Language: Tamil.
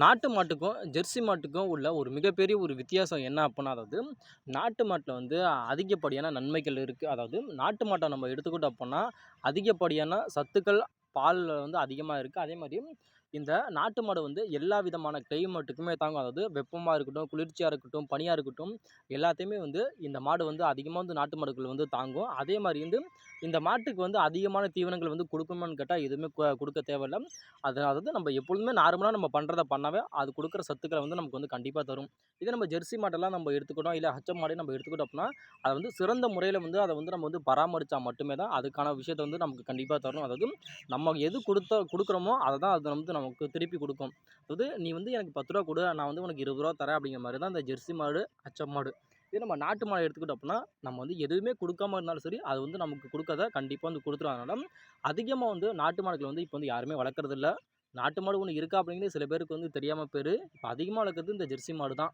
நாட்டு மாட்டுக்கும், ஜெர்சி மாட்டுக்கும் உள்ள ஒரு மிகப்பெரிய ஒரு வித்தியாசம் என்ன அப்புட்னா, அதாவது நாட்டு மாட்ல வந்து அதிகப்படியான நன்மைகள் இருக்கு. அதாவது நாட்டு மாட்ட நம்ம எடுத்துக்கிட்டோம் அப்புட்னா, அதிகப்படியான சத்துக்கள் பால்ல வந்து அதிகமா இருக்கு. அதேமாரி இந்த நாட்டு மாடு வந்து எல்லா விதமான கிளைமேட்டுக்குமே தாங்கும். அதாவது வெப்பமா இருக்கட்டும், குளிர்ச்சியா இருக்கட்டும், பனியா இருக்கட்டும், எல்லாத்தையுமே வந்து இந்த மாடு வந்து அதிகமா வந்து நாட்டு மாடுகள் வந்து தாங்கும். அதேமாரி வந்து இந்த மாட்டுக்கு வந்து அதிகமான தீவனங்கள் வந்து குடுக்கணுமான்னு கேட்டா, எதுவுமே குடுக்க தேவையில்ல. அதாவது நம்ம எப்பொழுதுமே நார்மலா நம்ம பண்றத பண்ணாவே, அது குடுக்குற சத்துக்கள வந்து நமக்கு வந்து கண்டிப்பா தரும். இதே நம்ம ஜெர்சி மாடெல்லாம் நம்ம எடுத்துக்கிட்டோம், இல்ல ஹச்சம் மாடே நம்ம எடுத்துக்கிட்டோம் அப்டின்னா, அத வந்து சிறந்த முறையில வந்து அத வந்து நம்ம வந்து பராமரிச்சா மட்டுமே தான், அதுக்கான விஷயத்த வந்து நமக்கு கண்டிப்பா தரும். அதாவது நம்ம எது குடுக்குறோமோ, அத தான் அது வந்து நமக்கு திருப்பி குடுக்கும். அதாவது "நீ வந்து எனக்கு ரூ. 10 குடு, நான் வந்து உனக்கு ரூ. 20 தரேன்" அப்படிங்கிற மாரி தான் இந்த ஜெர்சி மாடு, ஹச்சம் மாடு. இதே நம்ம நாட்டு மாடு எடுத்துக்கிட்டோம் அப்டின்னா, நம்ம வந்து எதுவுமே குடுக்காம இருந்தாலும் சரி, அது வந்து நமக்கு குடுக்கறத கண்டிப்பா வந்து குடுத்துரும். அதனால அதிகமா வந்து நாட்டு மாடுகள் வந்து இப்ப வந்து யாருமே வளர்க்கறதில்ல. நாட்டு மாடு ஒண்ணு இருக்கா அப்படிங்கிறது சில பேருக்கு வந்து தெரியாம இப்ப அதிகமா வளர்க்கறது இந்த ஜெர்சி மாடு தான்.